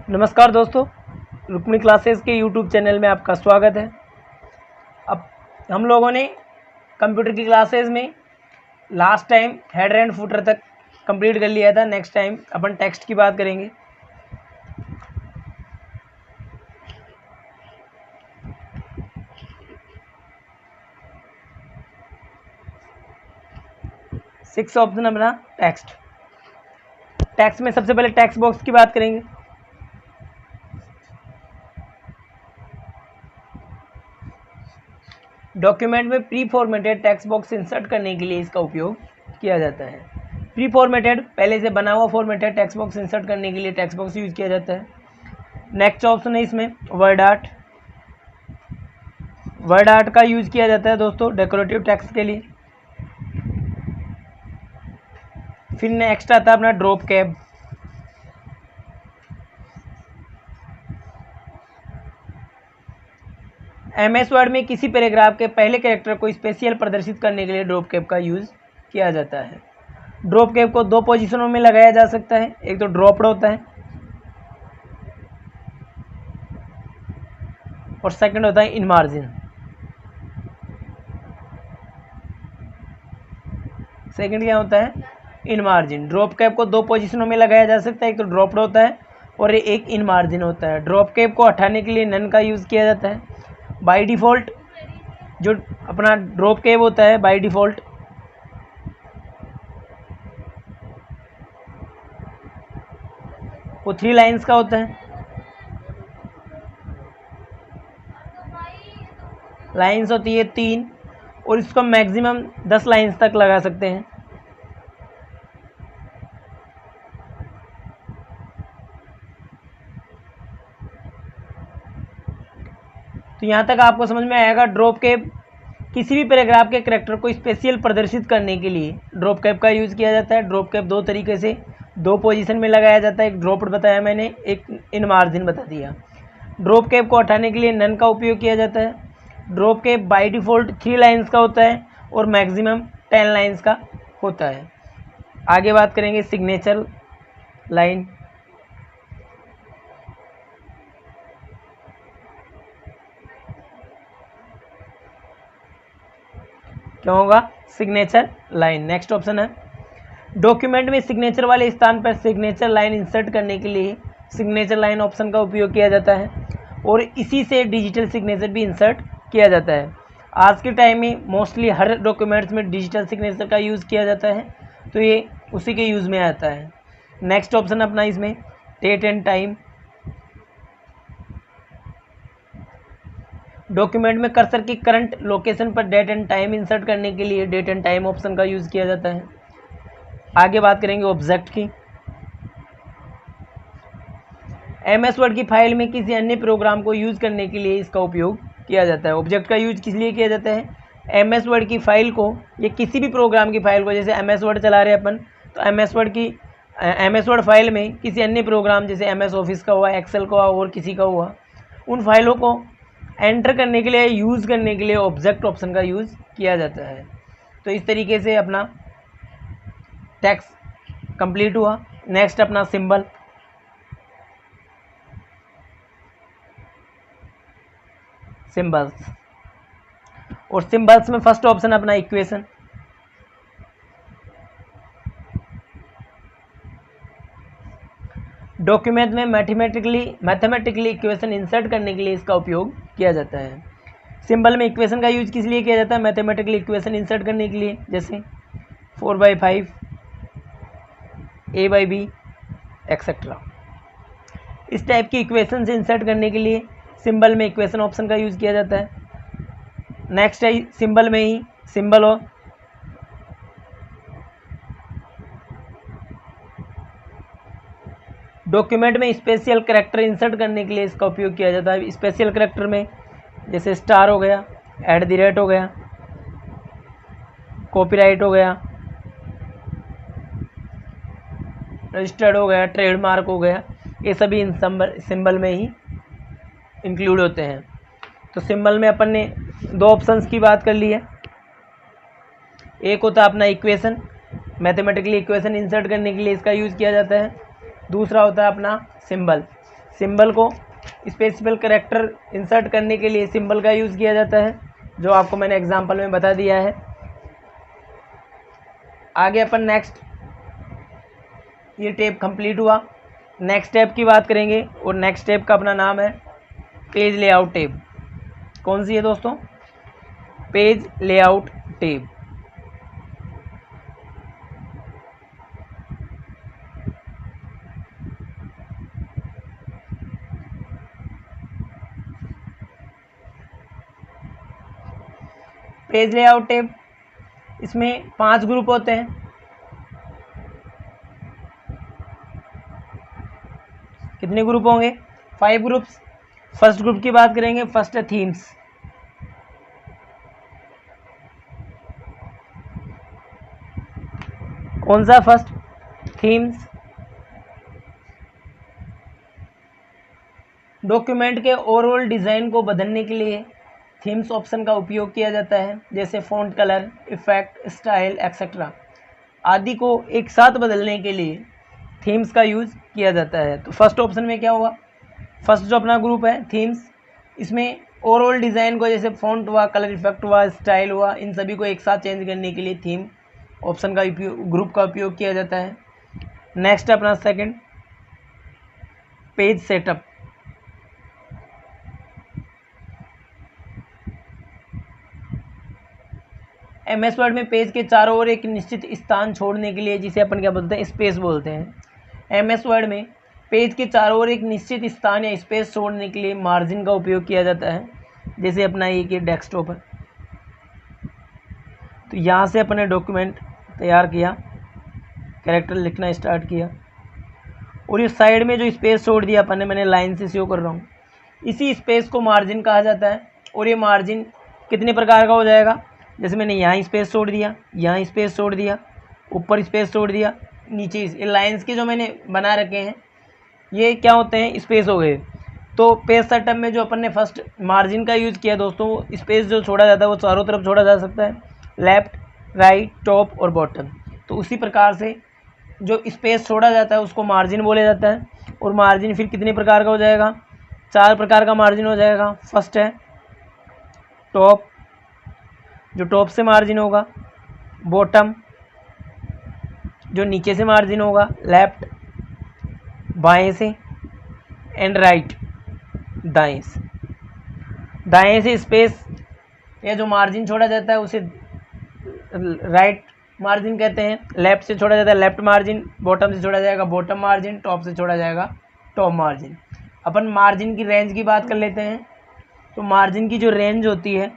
नमस्कार दोस्तों, रुक्मिणी क्लासेस के यूट्यूब चैनल में आपका स्वागत है। अब हम लोगों ने कंप्यूटर की क्लासेस में last time header and footer तक कंप्लीट कर लिया था। नेक्स्ट टाइम अपन टेक्स्ट की बात करेंगे। सिक्स ऑप्शन अपना टेक्स्ट। टेक्स्ट में सबसे पहले टेक्स्ट बॉक्स की बात करेंगे। डॉक्यूमेंट में pre formatted text box insert करने के लिए इसका उपयोग किया जाता है। प्री फॉर्मेटेड पहले से बना हुआ फॉर्मेटेड टेक्स्ट बॉक्स इंसर्ट करने के लिए टेक्स्ट बॉक्स यूज किया जाता है। नेक्स्ट ऑप्शन है इसमें वर्ड आर्ट। वर्ड आर्ट का यूज किया जाता है दोस्तों डेकोरेटिव टेक्स्ट के लिए। फिर नेक्स्ट आता है अपना ड्रॉप कैप। एमएस वर्ड में किसी पैराग्राफ के पहले कैरेक्टर को स्पेशल प्रदर्शित करने के लिए ड्रॉप कैप का यूज किया जाता है। ड्रॉप कैप को दो पोजीशनों में लगाया जा सकता है। एक तो ड्रॉप्ड होता है और सेकंड होता है इन मार्जिन। सेकंड क्या होता है? In margin. ड्रॉप कैप को दो पोजीशनों में लगाया जा सकता है। एक तो ड्रॉप्ड होता है और एक इन मार्जिन होता है। ड्रॉप कैप को हटाने के लिए नन का यूज किया जाता है। बाय डिफ़ॉल्ट जो अपना ड्रॉप कैप होता है बाय डिफ़ॉल्ट वो 3 लाइंस का होता है। लाइंस होती है 3 और इसको मैक्सिमम 10 लाइंस तक लगा सकते हैं। तो यहाँ तक आपको समझ में आएगा। ड्रॉप कैप किसी भी पैराग्राफ के कैरेक्टर को स्पेशल प्रदर्शित करने के लिए ड्रॉप कैप का यूज़ किया जाता है। ड्रॉप कैप दो तरीके से दो पोजीशन में लगाया जाता है। एक ड्रॉप्ड बताया मैंने, एक इन मार्जिन बता दिया। ड्रॉप कैप को हटाने के लिए नन का उपयोग किया जाता है। Drop cap by default 3 lines का होता है और मैक्सिमम 10 लाइन्स का होता है। आगे बात करेंगे सिग्नेचर लाइन। क्या होगा? Signature line. नेक्स्ट ऑप्शन है डॉक्यूमेंट में सिग्नेचर वाले स्थान पर सिग्नेचर लाइन इंसर्ट करने के लिए सिग्नेचर लाइन ऑप्शन का उपयोग किया जाता है और इसी से डिजिटल सिग्नेचर भी इंसर्ट किया जाता है। आज के टाइम में मोस्टली हर डॉक्यूमेंट्स में डिजिटल सिग्नेचर का यूज़ किया जाता है, तो ये उसी के यूज़ में आता है। नेक्स्ट ऑप्शन अपना इसमें डेट एंड टाइम। डॉक्यूमेंट में कर्सर की करंट लोकेशन पर डेट एंड टाइम इंसर्ट करने के लिए डेट एंड टाइम ऑप्शन का यूज़ किया जाता है। आगे बात करेंगे ऑब्जेक्ट की। एमएस वर्ड की फाइल में किसी अन्य प्रोग्राम को यूज़ करने के लिए इसका उपयोग किया जाता है। ऑब्जेक्ट का यूज किस लिए किया जाता है? एमएस वर्ड की फाइल को या किसी भी प्रोग्राम की फाइल को, जैसे एमएस वर्ड चला रहे अपन, तो एमएस वर्ड फाइल में किसी अन्य प्रोग्राम जैसे एमएस ऑफिस का हुआ, एक्सेल का हुआ और किसी का हुआ, उन फाइलों को एंटर करने के लिए, यूज़ करने के लिए ऑब्जेक्ट ऑप्शन का यूज़ किया जाता है। तो इस तरीके से अपना टेक्स्ट कंप्लीट हुआ। नेक्स्ट अपना सिंबल। सिंबल्स और सिंबल्स में फर्स्ट ऑप्शन अपना इक्वेशन। डॉक्यूमेंट में मैथमेटिकली इक्वेशन इंसर्ट करने के लिए इसका उपयोग किया जाता है। सिंबल में इक्वेशन का यूज किस लिए किया जाता है? मैथमेटिकली इक्वेशन इंसर्ट करने के लिए, जैसे 4/5 a/b एक्सेट्रा। इस टाइप की इक्वेशन से इंसर्ट करने के लिए सिंबल में इक्वेशन ऑप्शन का यूज किया जाता है। नेक्स्ट है सिंबल में ही सिंबल हो डॉक्यूमेंट में स्पेशल कैरेक्टर इंसर्ट करने के लिए इसका उपयोग किया जाता है। स्पेशल कैरेक्टर में जैसे स्टार हो गया, @ हो गया, कॉपीराइट हो गया, रजिस्टर्ड हो गया, ट्रेडमार्क हो गया, ये सभी इन सिंबल में ही इंक्लूड होते हैं। तो सिंबल में अपन ने दो ऑप्शंस की बात कर ली है। एक होता है अपना इक्वेशन, मैथमेटिकली इक्वेशन इंसर्ट करने के लिए इसका यूज़ किया जाता है। दूसरा होता है अपना सिंबल। सिंबल को स्पेसिफिक कैरेक्टर इंसर्ट करने के लिए सिंबल का यूज़ किया जाता है, जो आपको मैंने एग्जांपल में बता दिया है। आगे अपन नेक्स्ट, ये टैब कंप्लीट हुआ। नेक्स्ट टैब की बात करेंगे और नेक्स्ट टैब का अपना नाम है पेज लेआउट टैब। कौन सी है दोस्तों? Page layout tab. Page layout tab, इसमें 5 ग्रुप होते हैं। कितने ग्रुप होंगे? 5 ग्रुप्स। फर्स्ट ग्रुप की बात करेंगे, फर्स्ट है थीम्स। कौन सा? First themes. डॉक्यूमेंट के ओवरऑल डिज़ाइन को बदलने के लिए थीम्स ऑप्शन का उपयोग किया जाता है, जैसे font colour, effect, style etcetera आदि को एक साथ बदलने के लिए थीम्स का यूज़ किया जाता है। तो फर्स्ट ऑप्शन में क्या होगा? फर्स्ट जो अपना ग्रुप है थीम्स, इसमें ओवरऑल डिज़ाइन को, जैसे फ़ॉन्ट हुआ, कलर इफेक्ट हुआ, स्टाइल हुआ, इन सभी को एक साथ चेंज करने के लिए थीम ऑप्शन का ग्रुप का उपयोग किया जाता है। नेक्स्ट अपना second, page setup. MS word में पेज के चारों ओर एक निश्चित स्थान छोड़ने के लिए, जिसे अपन क्या बोलते हैं? स्पेस बोलते हैं। MS वर्ड में पेज के चारों ओर एक निश्चित स्थान या स्पेस छोड़ने के लिए मार्जिन का उपयोग किया जाता है, जैसे अपना ये कि डेस्कटॉप है। तो यहाँ से अपने डॉक्यूमेंट तैयार किया, कैरेक्टर लिखना स्टार्ट किया, और ये साइड में जो स्पेस छोड़ दिया अपन ने, मैंने लाइन से शो कर रहा हूँ, इसी स्पेस को मार्जिन कहा जाता है। और ये मार्जिन कितने प्रकार का हो जाएगा? जैसे मैंने यहाँ स्पेस छोड़ दिया, यहाँ स्पेस छोड़ दिया, ऊपर स्पेस छोड़ दिया, नीचे ये लाइंस के जो मैंने बना रखे हैं, ये क्या होते हैं? स्पेस हो गए। तो पेज सेटअप में जो अपन ने फर्स्ट मार्जिन का यूज़ किया दोस्तों, स्पेस जो छोड़ा जाता है वो चारों तरफ छोड़ा जा सकता है, लेफ्ट, राइट, टॉप और बॉटम। तो उसी प्रकार से जो स्पेस छोड़ा जाता है उसको मार्जिन बोला जाता है। और मार्जिन फिर कितने प्रकार का हो जाएगा? 4 प्रकार का मार्जिन हो जाएगा। फर्स्ट है टॉप, जो टॉप से मार्जिन होगा, बॉटम जो नीचे से मार्जिन होगा, लेफ्ट बाएं से, एंड राइट दाएं से। दाएं से स्पेस या जो मार्जिन छोड़ा जाता है उसे राइट मार्जिन कहते हैं, लेफ्ट से छोड़ा जाता है लेफ्ट मार्जिन, बॉटम से छोड़ा जाएगा बॉटम मार्जिन, टॉप से छोड़ा जाएगा टॉप मार्जिन। अपन मार्जिन की रेंज की बात कर लेते हैं। तो मार्जिन की जो रेंज होती है,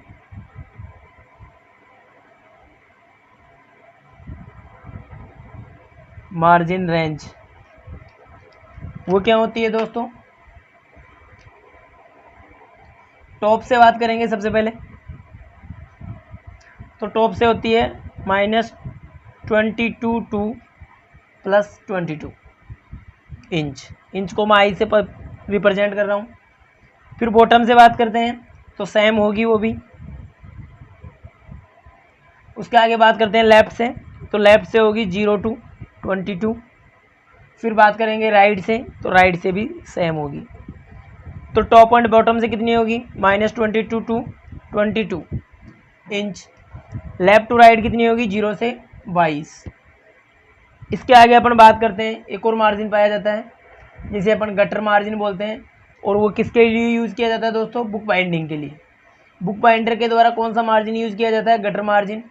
मार्जिन रेंज, वो क्या होती है दोस्तों? टॉप से बात करेंगे सबसे पहले, तो टॉप से होती है -22 टू +22 इंच। इंच को मैं आई से रिप्रेजेंट कर रहा हूँ। फिर बॉटम से बात करते हैं तो सेम होगी वो भी। उसके आगे बात करते हैं लेफ़्ट से, तो लेफ़्ट से होगी 0 टू 22। फिर बात करेंगे राइट से, तो राइट से भी सेम होगी। तो टॉप एंड बॉटम से कितनी होगी? -22 to 22 inch. Left to right कितनी होगी? 0 से 22। इसके आगे अपन बात करते हैं, एक और मार्जिन पाया जाता है जिसे अपन गटर मार्जिन बोलते हैं। और वो किसके लिए यूज़ किया जाता है दोस्तों? बुक बाइंडिंग के लिए। बुक बाइंडर के द्वारा कौन सा मार्जिन यूज़ किया जाता है? Gutter margin.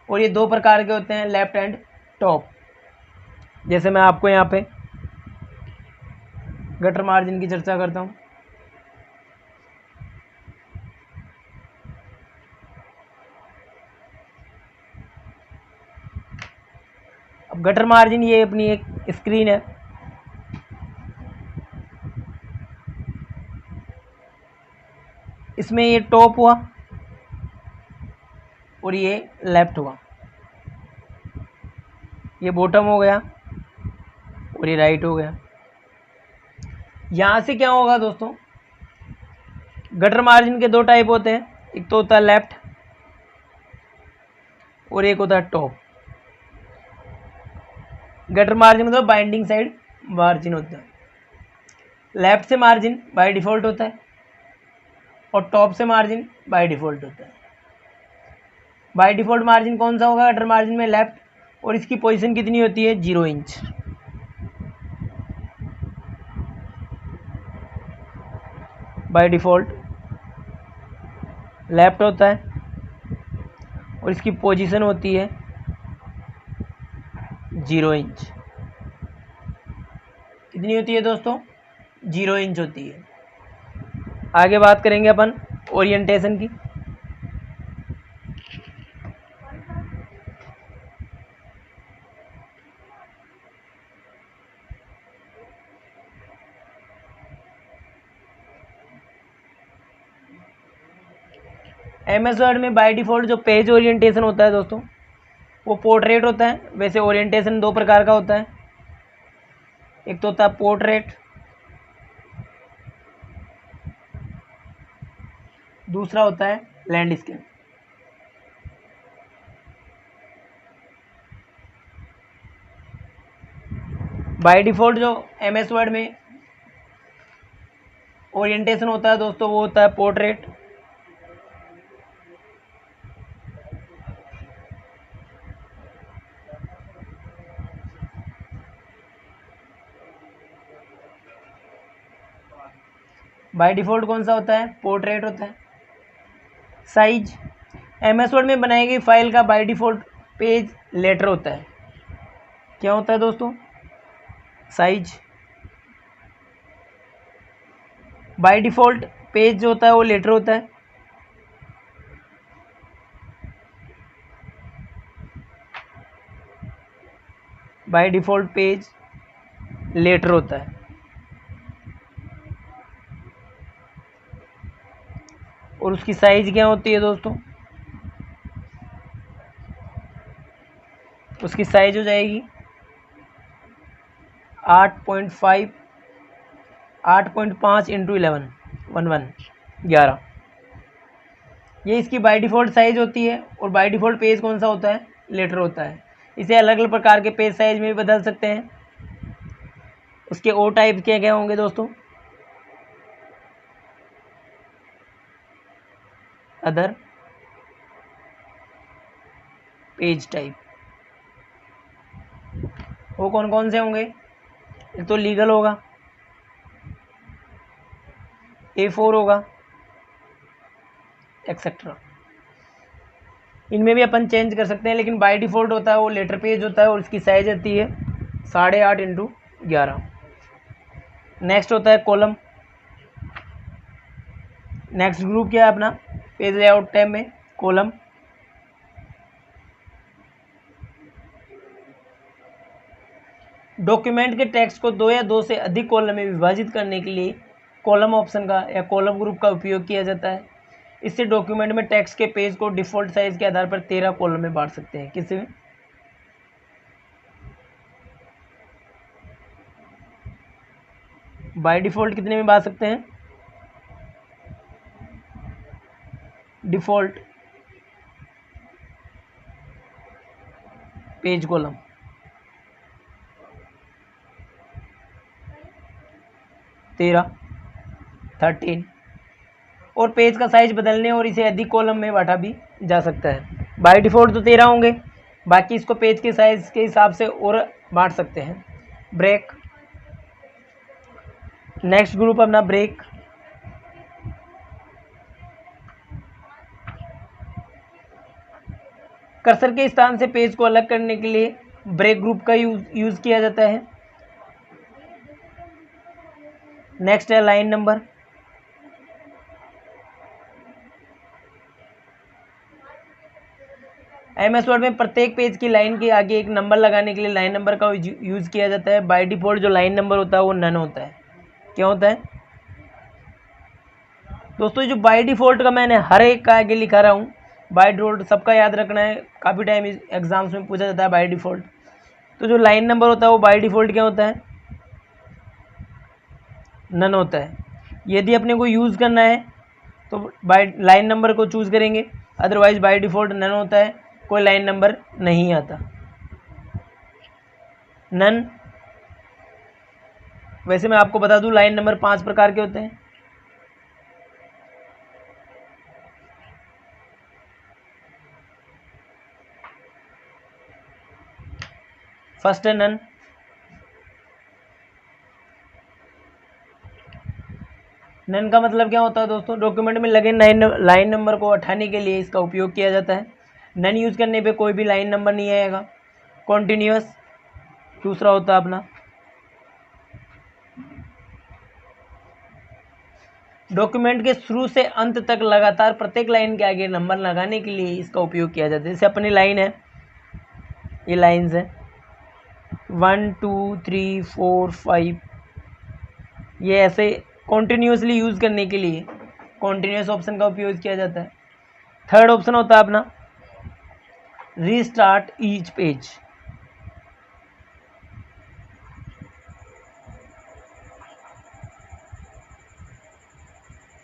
और ये 2 प्रकार के होते हैं, लेफ्ट एंड टॉप। जैसे मैं आपको यहाँ पे गटर मार्जिन की चर्चा करता हूँ। अब गटर मार्जिन, ये अपनी एक स्क्रीन है, इसमें ये टॉप हुआ और ये लेफ्ट हुआ, ये बॉटम हो गया और ये राइट हो गया। यहाँ से क्या होगा दोस्तों? गटर मार्जिन के 2 टाइप होते हैं, एक तो होता है लेफ्ट और एक होता है टॉप। गटर मार्जिन मतलब बाइंडिंग साइड मार्जिन होता है। लेफ्ट से मार्जिन बाय डिफ़ॉल्ट होता है और टॉप से मार्जिन बाय डिफ़ॉल्ट होता है। बाय डिफ़ॉल्ट मार्जिन कौन सा होगा? कटर मार्जिन में लेफ्ट, और इसकी पोजीशन कितनी होती है? 0 इंच। बाय डिफ़ॉल्ट लेफ्ट होता है और इसकी पोजीशन होती है 0 इंच। कितनी होती है दोस्तों? 0 इंच होती है। आगे बात करेंगे अपन ओरिएंटेशन की। MS वर्ड में बाय डिफ़ॉल्ट जो पेज ओरिएंटेशन होता है दोस्तों वो पोर्ट्रेट होता है। वैसे ओरिएंटेशन दो प्रकार का होता है, एक तो होता है पोर्ट्रेट, दूसरा होता है लैंडस्केप। बाय डिफ़ॉल्ट जो MS वर्ड में ओरिएंटेशन होता है दोस्तों वो होता है पोर्ट्रेट। बाय डिफ़ॉल्ट कौन सा होता है? पोर्ट्रेट होता है। साइज MS वर्ड में बनाई गई फाइल का बाय डिफ़ॉल्ट पेज लेटर होता है। क्या होता है दोस्तों? साइज। बाय डिफ़ॉल्ट पेज जो होता है वो लेटर होता है। बाय डिफ़ॉल्ट पेज लेटर होता है और उसकी साइज क्या होती है दोस्तों? उसकी साइज हो जाएगी 8.5 इंटू 11 ये इसकी बाय डिफ़ॉल्ट साइज होती है। और बाय डिफ़ॉल्ट पेज कौन सा होता है? लेटर होता है। इसे अलग अलग प्रकार के पेज साइज में भी बदल सकते हैं। उसके ओ टाइप क्या क्या होंगे दोस्तों? Other page type. वो कौन कौन से होंगे? एक तो लीगल होगा, A4 होगा, एक्सेट्रा। इनमें भी अपन चेंज कर सकते हैं, लेकिन बाय डिफ़ॉल्ट होता है वो लेटर पेज होता है और इसकी साइज आती है 8.5 इंटू 11। नेक्स्ट होता है कॉलम। नेक्स्ट ग्रुप क्या है अपना पेज लेआउट टैब में? कॉलम। डॉक्यूमेंट के टेक्स्ट को दो या दो से अधिक कॉलम में विभाजित करने के लिए कॉलम ऑप्शन का या कॉलम ग्रुप का उपयोग किया जाता है। इससे डॉक्यूमेंट में टेक्स्ट के पेज को डिफ़ॉल्ट साइज के आधार पर 13 कॉलम में बांट सकते हैं। किस में? बाय डिफ़ॉल्ट कितने में बांट सकते हैं? डिफ़ॉल्ट पेज कॉलम 13 और पेज का साइज बदलने और इसे अधिक कॉलम में बांटा भी जा सकता है। बाय डिफ़ॉल्ट तो 13 होंगे, बाकी इसको पेज के साइज के हिसाब से और बांट सकते हैं। ब्रेक। नेक्स्ट ग्रुप अपना ब्रेक। कर्सर के स्थान से पेज को अलग करने के लिए ब्रेक ग्रुप का यूज़ किया जाता है। नेक्स्ट है लाइन नंबर। MS वर्ड में प्रत्येक पेज की लाइन के आगे एक नंबर लगाने के लिए लाइन नंबर का यूज़ किया जाता है। बाय डिफ़ॉल्ट जो लाइन नंबर होता है वो नन होता है। क्या होता है दोस्तों? जो बाय डिफ़ॉल्ट का मैंने हर एक का आगे लिखा रहा हूँ, बाय डिफ़ॉल्ट सबका याद रखना है, काफ़ी टाइम एग्जाम्स में पूछा जाता है बाय डिफ़ॉल्ट। तो जो लाइन नंबर होता है वो बाय डिफ़ॉल्ट क्या होता है? नन होता है। यदि अपने को यूज़ करना है तो बाय लाइन नंबर को चूज़ करेंगे, अदरवाइज बाय डिफ़ॉल्ट नन होता है, कोई लाइन नंबर नहीं आता। नन वैसे मैं आपको बता दूं लाइन नंबर 5 प्रकार के होते हैं। फर्स्ट है नन। नन का मतलब क्या होता है दोस्तों? डॉक्यूमेंट में लगे लाइन नंबर को हटाने के लिए इसका उपयोग किया जाता है। नन यूज करने पे कोई भी लाइन नंबर नहीं आएगा। कॉन्टिन्यूअस दूसरा होता है अपना। डॉक्यूमेंट के शुरू से अंत तक लगातार प्रत्येक लाइन के आगे नंबर लगाने के लिए इसका उपयोग किया जाता है। जैसे अपनी लाइन है, ये लाइंस है 1 2 3 4 5, ये ऐसे कॉन्टिन्यूसली यूज़ करने के लिए कॉन्टिन्यूस ऑप्शन का उपयोग किया जाता है। थर्ड ऑप्शन होता है अपना रीस्टार्ट ईच पेज।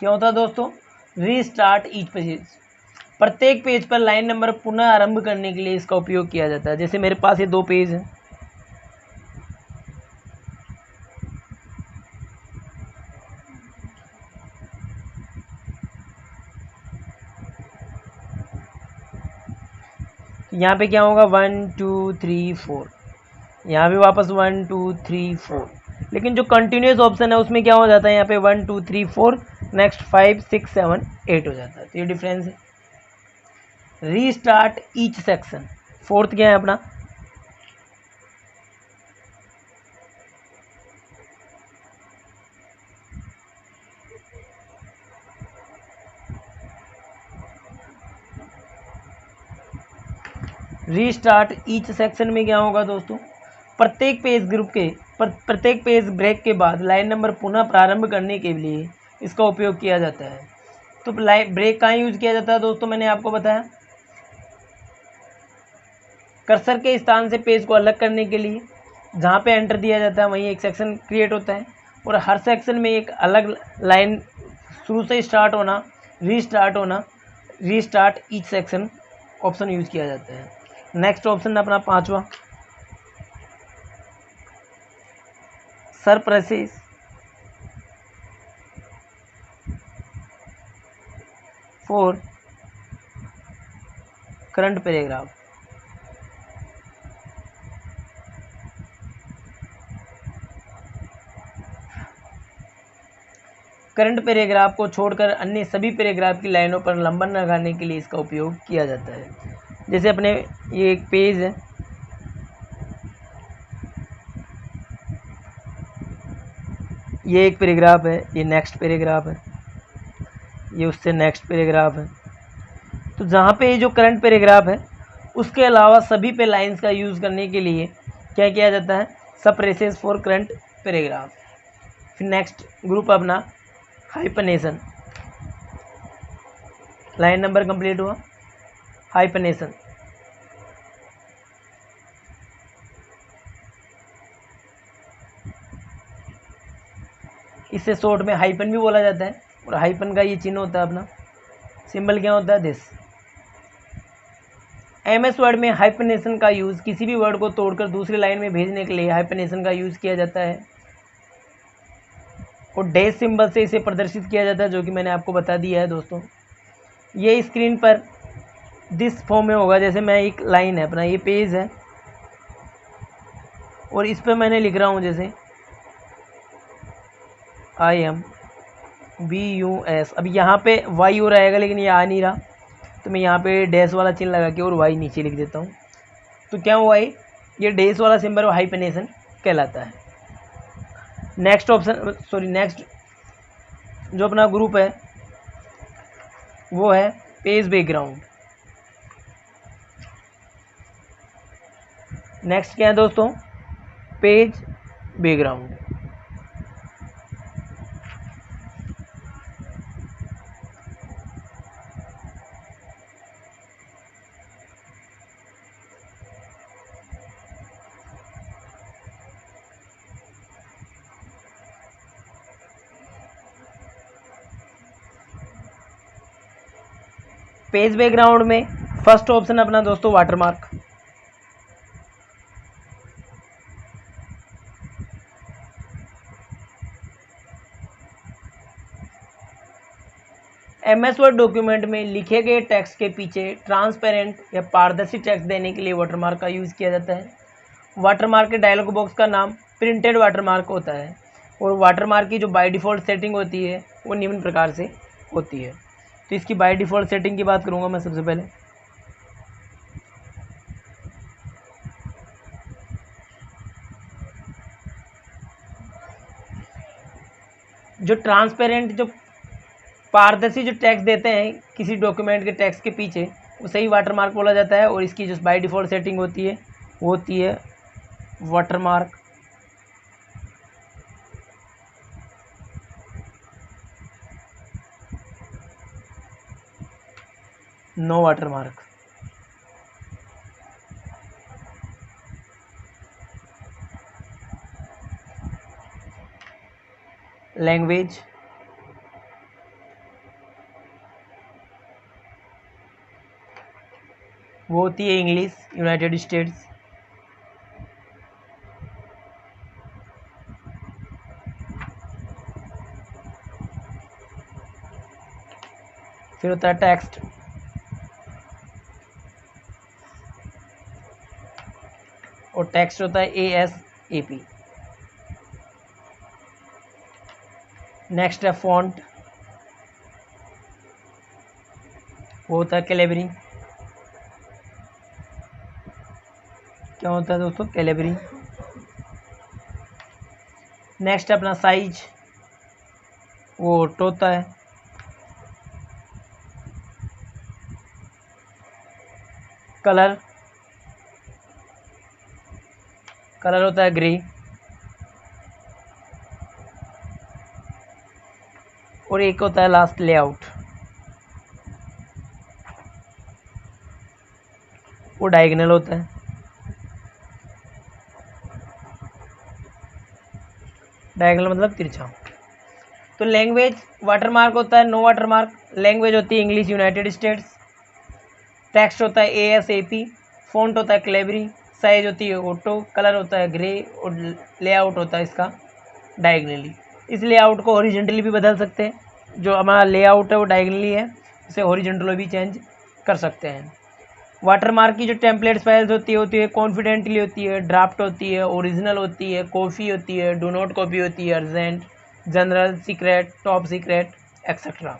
क्या होता है दोस्तों? रीस्टार्ट ईच पेज, प्रत्येक पेज पर लाइन नंबर पुनः आरंभ करने के लिए इसका उपयोग किया जाता है। जैसे मेरे पास ये 2 पेज हैं, यहाँ पे क्या होगा 1 2 3 4, यहाँ पे वापस 1 2 3 4, लेकिन जो कंटिन्यूस ऑप्शन है उसमें क्या हो जाता है, यहाँ पे 1 2 3 4, नेक्स्ट 5 6 7 8 हो जाता है। तो ये डिफरेंस है। रीस्टार्ट ईच सेक्शन, फोर्थ क्या है अपना रीस्टार्ट ईच सेक्शन में क्या होगा दोस्तों? प्रत्येक पेज ग्रुप के प्रत्येक पेज ब्रेक के बाद लाइन नंबर पुनः प्रारंभ करने के लिए इसका उपयोग किया जाता है। तो ब्रेक कहाँ यूज किया जाता है दोस्तों? मैंने आपको बताया कर्सर के स्थान से पेज को अलग करने के लिए। जहाँ पे एंटर दिया जाता है वहीं एक सेक्शन क्रिएट होता है और हर सेक्शन में एक अलग लाइन शुरू से स्टार्ट होना, रीस्टार्ट होना, restart each section option use किया जाता है। नेक्स्ट ऑप्शन अपना 5वां suppresses. For current paragraph, current paragraph को छोड़कर अन्य सभी पैराग्राफ की लाइनों पर नंबर लगाने के लिए इसका उपयोग किया जाता है। जैसे अपने ये एक पेज है, ये एक पैराग्राफ है, ये नेक्स्ट पैराग्राफ है, ये उससे नेक्स्ट पैराग्राफ है। तो जहाँ पे ये जो करंट पैराग्राफ है उसके अलावा सभी पे लाइंस का यूज़ करने के लिए क्या किया जाता है? सरप्रेसेस फॉर करंट पैराग्राफ। फिर नेक्स्ट ग्रुप अपना हाइपनेशन, लाइन नंबर कंप्लीट हुआ, हाइपनेशन। इसे शॉर्ट में हाइपन भी बोला जाता है और हाइपन का ये चिन्ह होता है अपना सिंबल क्या होता है? दिस। एमएस वर्ड में हाइपनेशन का यूज़ किसी भी वर्ड को तोड़कर दूसरी लाइन में भेजने के लिए हाइपनेशन का यूज़ किया जाता है और डैश सिंबल से इसे प्रदर्शित किया जाता है, जो कि मैंने आपको बता दिया है दोस्तों। ये स्क्रीन पर दिस फॉर्म में होगा। जैसे मैं एक लाइन है अपना, ये पेज है और इस पर मैंने लिख रहा हूँ जैसे IMBUS। अब यहाँ पे वाई हो रहेगा लेकिन ये आ नहीं रहा, तो मैं यहाँ पे डैश वाला चिन्ह लगा के और वाई नीचे लिख देता हूँ। तो क्या हुआ, ये डैश वाला सिंबल हाइपनेशन कहलाता है। नेक्स्ट ऑप्शन नेक्स्ट जो अपना ग्रुप है वो है पेज बैकग्राउंड। नेक्स्ट क्या है दोस्तों? Page background. पेज बैकग्राउंड में फर्स्ट ऑप्शन अपना दोस्तों वाटरमार्क। MS वर्ड डॉक्यूमेंट में लिखे गए टेक्स्ट के पीछे ट्रांसपेरेंट या पारदर्शी टेक्स्ट देने के लिए वाटरमार्क का यूज़ किया जाता है। वाटरमार्क के डायलॉग बॉक्स का नाम प्रिंटेड वाटरमार्क होता है और वाटरमार्क की जो बाय डिफ़ॉल्ट सेटिंग होती है वो निम्न प्रकार से होती है। तो इसकी बाय डिफ़ॉल्ट सेटिंग की बात करूँगा मैं सबसे पहले। जो ट्रांसपेरेंट जो पारदर्शी जो टेक्स्ट देते हैं किसी डॉक्यूमेंट के टेक्स्ट के पीछे उसे ही वाटरमार्क बोला जाता है और इसकी जो बाय डिफ़ॉल्ट सेटिंग होती है वो होती है वाटरमार्क नो वाटरमार्क। लैंग्वेज वो होती है इंग्लिश यूनाइटेड स्टेट्स। फिर होता है टेक्स्ट, और टेक्स्ट होता है ASAP। नेक्स्ट है फॉन्ट, वो होता है कैलिबरी। क्या होता है दोस्तों? कैलिबरी। नेक्स्ट अपना साइज, वो ऑटो होता है। कलर, कलर होता है ग्रे। और एक होता है लास्ट लेआउट, वो डायगोनल होता है। डायगोनल मतलब तिरछा। तो लैंग्वेज वाटरमार्क होता है नो वाटरमार्क। लैंग्वेज होती है इंग्लिश यूनाइटेड स्टेट्स। टेक्स्ट होता है ASAP। फॉन्ट होता है कैलिबरी। साइज होती है ऑटो। कलर होता है ग्रे और लेआउट होता है इसका डायगोनली। इस लेआउट को हॉरिजॉन्टली भी बदल सकते हैं। जो हमारा लेआउट है वो डायगोनली है, इसे हॉरिजॉन्टली भी चेंज कर सकते हैं। वाटरमार्क की जो टेम्पलेट्स फाइल्स होती है कॉन्फिडेंटली होती है, ड्राफ्ट होती है, ओरिजिनल होती है, कॉपी होती है, डू नॉट कॉपी होती है, urgent, general, secret, top secret etcetera.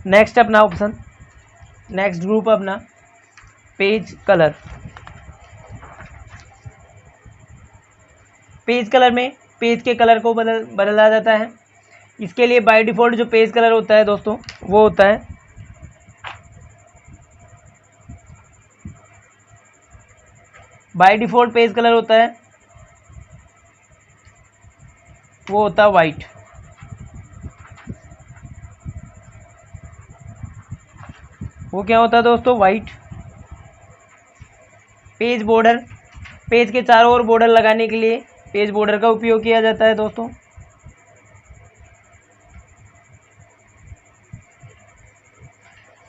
Next अपना ऑप्शन, नेक्स्ट ग्रुप अपना पेज कलर। पेज कलर में पेज के कलर को बदला जाता है। इसके लिए बाय डिफ़ॉल्ट जो पेज कलर होता है दोस्तों वो होता है बाय डिफ़ॉल्ट पेज कलर होता है वो होता है वाइट। वो क्या होता है दोस्तों? वाइट। पेज बॉर्डर, पेज के चारों ओर बॉर्डर लगाने के लिए पेज बॉर्डर का उपयोग किया जाता है दोस्तों।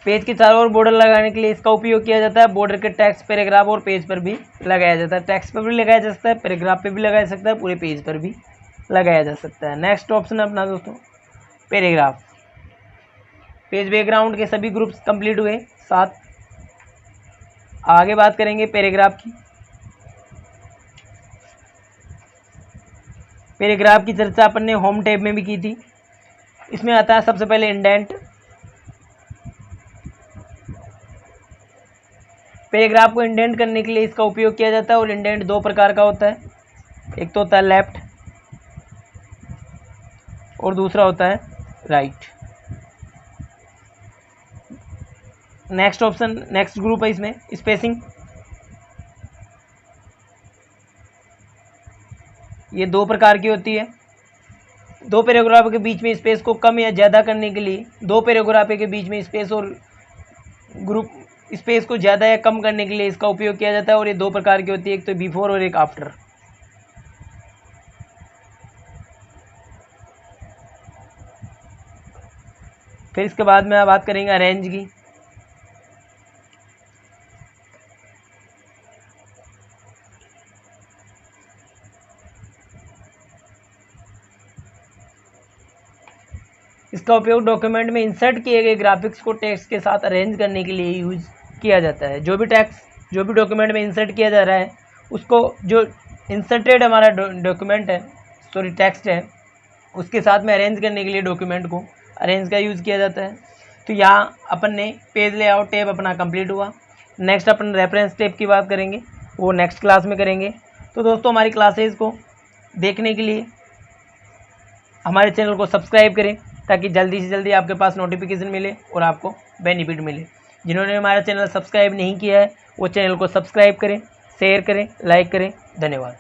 पेज के चारों ओर बॉर्डर लगाने के लिए इसका उपयोग किया जाता है। बॉर्डर के टेक्स्ट, पैराग्राफ और पेज पर भी लगाया जाता है। टेक्स्ट पर भी लगाया जा सकता है, पैराग्राफ पे भी लगाया जा सकता है, पूरे पेज पर भी लगाया जा सकता है। नेक्स्ट ऑप्शन अपना दोस्तों पैराग्राफ। पेज बैकग्राउंड के सभी ग्रुप्स कंप्लीट हुए। साथ आगे बात करेंगे पैराग्राफ की। पैराग्राफ की चर्चा अपन ने होम टैब में भी की थी। इसमें आता है सबसे पहले इंडेंट। पैराग्राफ को इंडेंट करने के लिए इसका उपयोग किया जाता है और इंडेंट दो प्रकार का होता है। एक तो होता है लेफ्ट और दूसरा होता है right. Next option, next group है इसमें स्पेसिंग। ये दो प्रकार की होती है। दो पैराग्राफ के बीच में स्पेस को कम या ज़्यादा करने के लिए, दो पैराग्राफ के बीच में स्पेस और ग्रुप स्पेस को ज़्यादा या कम करने के लिए इसका उपयोग किया जाता है। और ये दो प्रकार की होती है, एक तो बिफोर और एक आफ्टर। फिर इसके बाद में बात करेंगे अरेंज की। इसका उपयोग डॉक्यूमेंट में इंसर्ट किए गए ग्राफिक्स को टेक्स्ट के साथ अरेंज करने के लिए यूज किया जाता है। जो भी डॉक्यूमेंट में इंसर्ट किया जा रहा है उसको, जो इंसर्टेड हमारा डॉक्यूमेंट है, सॉरी टेक्स्ट है, उसके साथ में अरेंज करने के लिए डॉक्यूमेंट को अरेंज का यूज़ किया जाता है। तो यहाँ अपन ने पेज लेआउट टैब अपना कंप्लीट हुआ। नेक्स्ट अपन रेफरेंस टैब की बात करेंगे, वो नेक्स्ट क्लास में करेंगे। तो दोस्तों हमारी क्लासेस को देखने के लिए हमारे चैनल को सब्सक्राइब करें ताकि जल्दी से जल्दी आपके पास नोटिफिकेशन मिले और आपको बेनिफिट मिले। जिन्होंने हमारा चैनल सब्सक्राइब नहीं किया है वो चैनल को सब्सक्राइब करें, शेयर करें, लाइक करें। धन्यवाद।